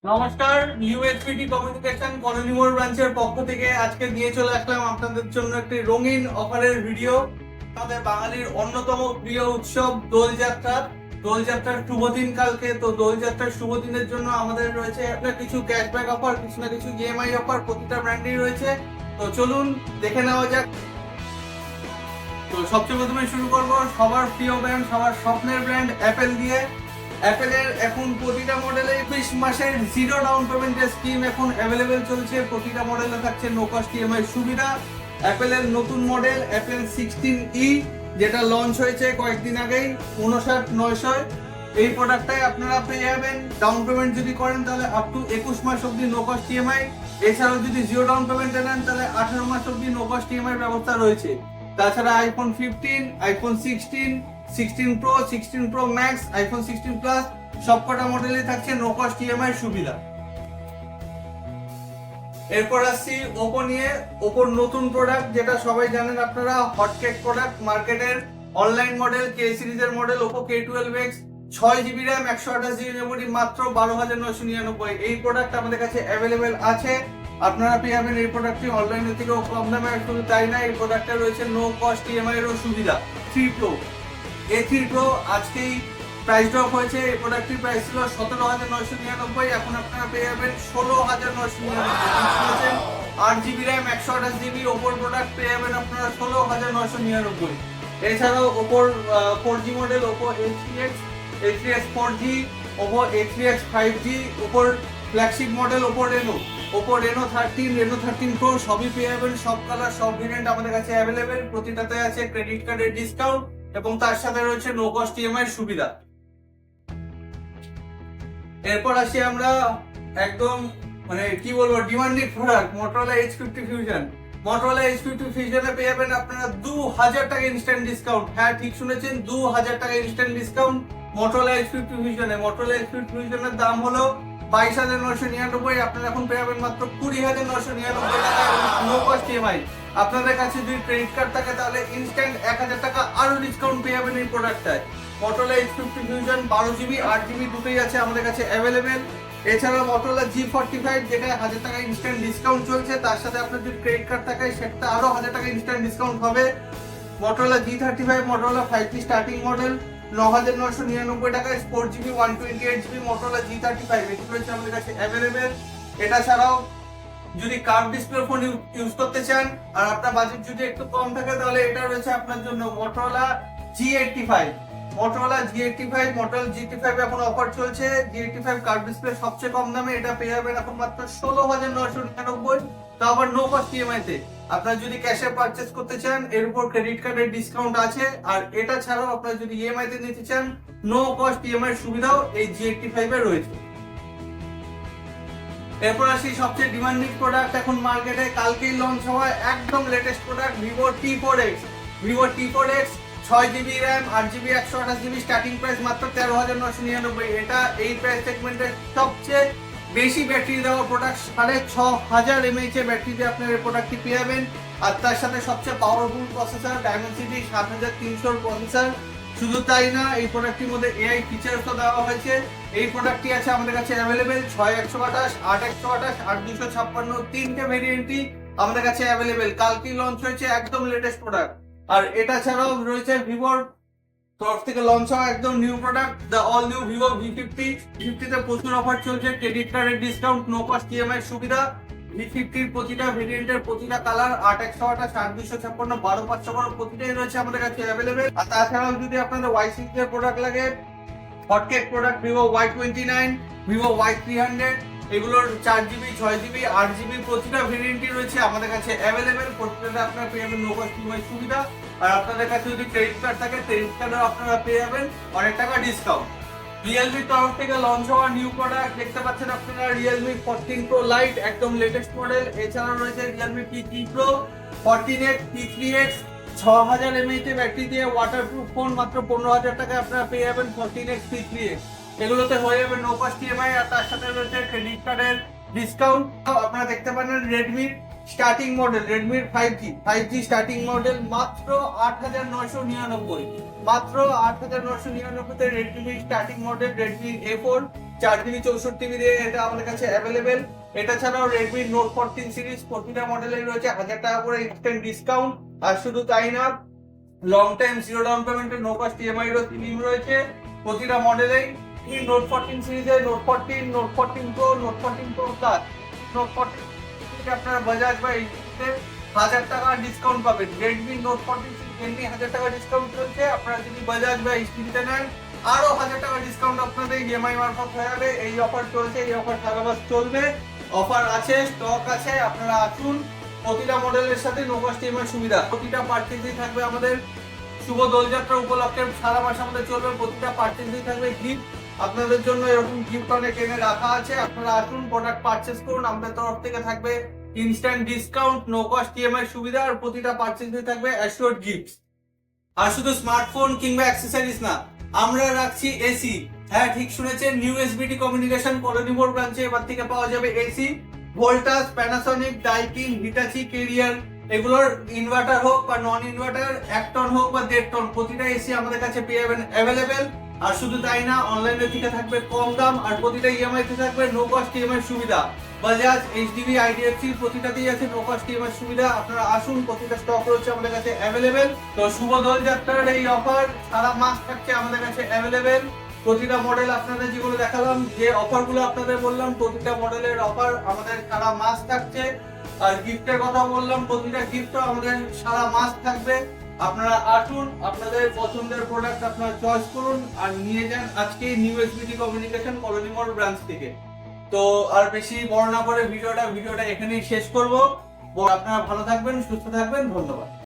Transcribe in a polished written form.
নমস্কার, ইউএসপিটি communication colony মোড় ব্রাঞ্চের পক্ষ থেকে আজকে নিয়ে চলে আসলাম আপনাদের জন্য একটি রঙিন অফারের ভিডিও। আমাদের বাঙালির অন্যতম প্রিয় উৎসব দোলযাত্রা। দোলযাত্রার শুভ দিন কালকে, তো দোলযাত্রার শুভ দিনের জন্য আমাদের রয়েছে আপনার কিছু ক্যাশব্যাক অফার, কিছু না কিছু ইএমআই অফার প্রতিটা ব্র্যান্ডেই রয়েছে। তো চলুন দেখে নেওয়া যাক। তো সবচেয়ে প্রথমে শুরু করব সবার প্রিয় ব্র্যান্ড, সবার স্বপ্নের ব্র্যান্ড অ্যাপেল দিয়ে। অ্যাপেলের এখন প্রতিটা মডেলে 20 মাসের জিরো ডাউন পেমেন্টের স্কিম এখন অ্যাভেলেবেল চলছে। প্রতিটা মডেলে থাকছে নো কস্ট ইএমআই সুবিধা। অ্যাপেলের নতুন মডেল অ্যাপেল 16e যেটা লঞ্চ হয়েছে কয়েকদিন আগেই 59,900, এই প্রোডাক্টটাই আপনারা পেয়ে যাবেন। ডাউন পেমেন্ট যদি করেন তাহলে আপ টু 21 মাস অব্দি নো কস্ট ইএমআই। এছাড়াও যদি জিরো ডাউন পেমেন্টে নেন তাহলে 18 মাস অব্দি নো কস্ট ইএমআই ব্যবস্থা রয়েছে। তাছাড়া iPhone 15, iPhone 16, 16 pro, 16 pro max, iPhone 16 plus সবকটা মডেলে থাকছে নো কস্ট ইএমআই সুবিধা। এরপর আসছি ওপো নিয়ে। ওপোর নতুন প্রোডাক্ট যেটা সবাই জানেন আপনারা, হটকেক প্রোডাক্ট, মার্কেটের অনলাইন মডেল কে সিরিজের model Oppo K12X, 6GB RAM, 128GB memory, মাত্র 12,999। এই প্রোডাক্ট আমাদের কাছে অ্যাভেলেবেল আছে, আপনারা পেয়ে যাবেন এই প্রোডাক্টটি অনলাইনের থেকেও কম দামে। শুধু তাই না, এই প্রোডাক্টে রয়েছে নো কস্ট ইএমআই এরও সুবিধা। 3 প্রো, A3 প্রো আজকেই প্রাইস ড্রপ হয়েছে। এই প্রোডাক্টটির প্রাইস ছিল 17,999, এখন আপনারা পেয়ে যাবেন 16,999। 8GB র্যাম, 128GB ওপোর প্রোডাক্ট পেয়ে যাবেন আপনারা 16,999। এছাড়াও ওপোর 4G model Oppo A3X 4G, Oppo A3X 5G, ওপোর flagship model Oppo Reno 13, Reno 13 Pro সবই পেয়ে যাবেন। সব কালার সব ভেরিয়েন্ট আমাদের কাছে অ্যাভেলেবেল। প্রতিটাতে আছে ক্রেডিট কার্ডের ডিসকাউন্ট এবং তার সাথে রয়েছে নো কস্ট ইএমআই সুবিধা। এরপর আসি আমরা একদম কি বলবো demanding product Motorola H50 fusion. Motorola H50 ফিউশনে পেয়ে যাবেন আপনারা 2000 টাকা ইনস্ট্যান্ট ডিসকাউন্ট। হ্যাঁ, ঠিক শুনেছেন, 2000 টাকা ইনস্ট্যান্ট ডিসকাউন্ট মোটরোলা H50 ফিউশনে। মোটরোলা H50 ফিউশনের দাম হলো 22,999, আপনারা এখন পেয়ে যাবেন মাত্র 20,999 টাকা নো কস্ট ইএমআই। আপনাদের কাছে যদি ক্রেডিট কার্ড থাকে তাহলে ইনস্ট্যান্ট 1000 টাকা আরো ডিসকাউন্ট পেয়ে যাবেন এই প্রোডাক্টটায়। Motorola H50 fusion 12GB 8GB দুটোই আছে আমাদের কাছে অ্যাভেলেবেল। এছাড়াও মোটরোলা G45 যেটা 1000 টাকা ইনস্ট্যান্ট ডিসকাউন্ট চলছে, তার সাথে আপনার যদি ক্রেডিট কার্ড থাকে সেটা আরো 1000 টাকা ইনস্ট্যান্ট ডিসকাউন্ট হবে। Motorola G35 Motorola 5G starting model 9,999 টাকায় 4GB 128GB মোটরোলা G35 এটি রয়েছে আমাদের কাছে অ্যাভেলেবেল। এটা ছাড়াও যদি কার্ভ ডিসপ্লে ফোন ইউজ করতে চান আর আপনার বাজেট যদি একটু কম থাকে তাহলে এটা রয়েছে আপনার জন্য মোটরোলা G85। মোটরোলা G85 এখন অফার চলছে। G85 কার্ভ ডিসপ্লে সবচেয়ে কম দামে, এটা পেয়ে যাবেন এখন মাত্র 16,999, তো আবার নো কস্ট ইএমআই তে। আপনারা যদি ক্যাশে পারচেজ করতে চান এর উপর ক্রেডিট কার্ডের ডিসকাউন্ট আছে, আর এটা ছাড়াও আপনারা যদি ইএমআই তে নিতে চান নো কস্ট ইএমআই সুবিধাও এই G85 এ রয়েছে। এরপর আসি সবচেয়ে ডিমান্ডিং প্রোডাক্ট এখন মার্কেটে কালকেই লঞ্চ হওয়া একদম latest product Vivo T4X 6GB RAM, 8GB 128GB, starting price মাত্র 13,999। এটা এই প্রাইস সেগমেন্টের সবচেয়ে বেশি ব্যাটারি দেওয়া প্রোডাক্ট। 6,500 mAh এর ব্যাটারি দিয়ে আপনার এই প্রোডাক্টটি পেয়ে যাবেন। আর তার সাথে সবচেয়ে পাওয়ারফুল প্রসেসর ডায়মেনসিটি 7300 প্রসেসর। শুধু তাই না, এই প্রোডাক্টটির মধ্যে এআই ফিচারসও দেওয়া হয়েছে। এই প্রোডাক্টটি আছে আমাদের কাছে অ্যাভেলেবেল 6128, 8128, 8256 তিনটে ভেরিয়েন্টই আমাদের কাছে অ্যাভেলেবেল। কালকেই লঞ্চ হয়েছে একদম লেটেস্ট প্রোডাক্ট। আর এটা ছাড়াও রয়েছে ভিভোর তরফ থেকে লঞ্চ হওয়া একদম new product the all new Vivo V50 তে প্রচুর অফার চলছে, ক্রেডিট কার্ডের ডিসকাউন্ট, নো কস্ট ইএমআই সুবিধা। V50 প্রতিটা ভেরিয়েন্টের প্রতিটা কালার 8128, 8256, 12512 প্রতিটাই রয়েছে আমাদের কাছে অ্যাভেলেবেল। আর তাছাড়াও যদি আপনাদের Y6 এর প্রোডাক্ট লাগে, hotcake product Vivo Y29, Vivo Y300, এগুলোর 4GB 6GB 8GB প্রতিটা ভেরিয়েন্টই রয়েছে আমাদের কাছে অ্যাভেলেবেল। প্রতিটা আপনারা পেয়ে যাবেন নো কস্ট ইএমআই সুবিধা। আর আপনাদের কাছে যদি ক্রেডিট কার্ড থাকে ক্রেডিট কার্ডেও আপনারা পেয়ে যাবেন অনেক টাকা ডিসকাউন্ট। রিয়েলমির তরফ থেকে লঞ্চ হওয়া নিউ প্রোডাক্ট দেখতে পাচ্ছেন আপনারা, রিয়েলমি 14 প্রো লাইট একদম লেটেস্ট মডেল। এছাড়াও রয়েছে Realme P3 pro, 14X, P3X 6000 mAh battery দিয়ে ওয়াটারপ্রুফ ফোন মাত্র 15,000 টাকায় আপনারা পেয়ে যাবেন 14X, P3X। এগুলোতে হয়ে যাবে নো কস্ট ইএমআই, আর তার সাথে রয়েছে ক্রেডিট কার্ডের ডিসকাউন্ট। আপনারা দেখতে পারেন রেডমির স্টার্টিং মডেল, রেডমির 5G স্টার্টিং মডেল মাত্র 8,999, মাত্র 8,999 তে Redmi starting model Redmi A4 4GB 64GB দিয়ে এটা আমাদের কাছে অ্যাভেলেবেল। এটা ছাড়াও Redmi Note 14 সিরিজ প্রতিটা মডেলেই রয়েছে 1000 টাকা করে ইনস্ট্যান্ট ডিসকাউন্ট। আর শুধু তাই না, লং টাইম জিরো ডাউন পেমেন্টে নো কস্ট ইএমআই স্কিম রয়েছে প্রতিটা মডেলেই। Note 14 সিরিজে Note 14, Note 14 Pro, Note 14 Pro Plus, Note 14 থেকে আপনারা বাজাজ বা এইচডিতে 1000 টাকা ডিসকাউন্ট পাবেন। Redmi Note 14 সিরিজ এমনি 1000 টাকা ডিসকাউন্ট চলছে, আপনারা যদি বাজাজ বা এইচডিতে নেন আরো 1000 টাকা ডিসকাউন্ট আপনাদের ইএমআই মারফত হয়ে যাবে। এই অফার চলছে, এই অফার সারা মাস চলবে। অফার আছে, স্টক আছে, আপনারা আসুন। প্রতিটা মডেলের সাথে নো কস্ট ইএমআই সুবিধা। প্রতিটা পারচেজেই থাকবে আমাদের শুভ দোলযাত্রা উপলক্ষে সারা মাস আমাদের চলবে। প্রতিটা পারচেজেই থাকবে গিফট আপনাদের জন্য, এরকম গিফট অনেক এনে রাখা আছে। আপনারা আসুন, প্রোডাক্ট পারচেজ করুন, আমাদের তরফ থেকে থাকবে instant discount, no cost EMI সুবিধা, আর প্রতিটা পারচেজেই থাকবে অ্যাসিওরড গিফট। আর শুধু স্মার্টফোন কিংবা অ্যাক্সেসরিজ না, আমরা রাখছি এসি। হ্যাঁ, ঠিক শুনেছেন, নিউ এসবিটি কমিউনিকেশন কলোনি মোড় ব্রাঞ্চে এবার থেকে পাওয়া যাবে AC. Voltas, Panasonic, Daikin, Hitachi, career, এগুলোর ইনভার্টার হোক বা নন ইনভার্টার, 1 টন হোক বা 1.5 টন, প্রতিটা এসি আমাদের কাছে পেয়ে যাবেন অ্যাভেলেবেল। আর শুধু তাই না, অনলাইনে থেকে থাকবে কম দাম, আর প্রতিটা ইএমআই তে থাকবে নো কস্ট ইএমআই সুবিধা। বাজাজ, এইচডিবি, আইডিএফসি প্রতিটাতেই আছে নো কস্ট ইএমআই সুবিধা। আপনারা আসুন, প্রতিটা স্টক রয়েছে আমাদের কাছে অ্যাভেলেবেল। তো শুভ দোলযাত্রার এই অফার সারা মাস থাকছে আমাদের কাছে অ্যাভেলেবেল। প্রতিটা মডেল আপনাদের যেগুলো দেখালাম, যে অফারগুলো আপনাদের বললাম, প্রতিটা মডেলের অফার আমাদের সারা মাস থাকছে। আর গিফটের কথা বললাম, প্রতিটা গিফটও আমাদের সারা মাস থাকবে। আপনারা আসুন, আপনাদের পছন্দের প্রোডাক্ট আপনারা চয়েস করুন আর নিয়ে যান আজকে নিউ এসবিটি কমিউনিকেশন কলোনি মোড় ব্রাঞ্চ থেকে। তো আর বেশি বড় না করে ভিডিওটা এখানেই শেষ করব। আপনারা ভালো থাকবেন, সুস্থ থাকবেন, ধন্যবাদ।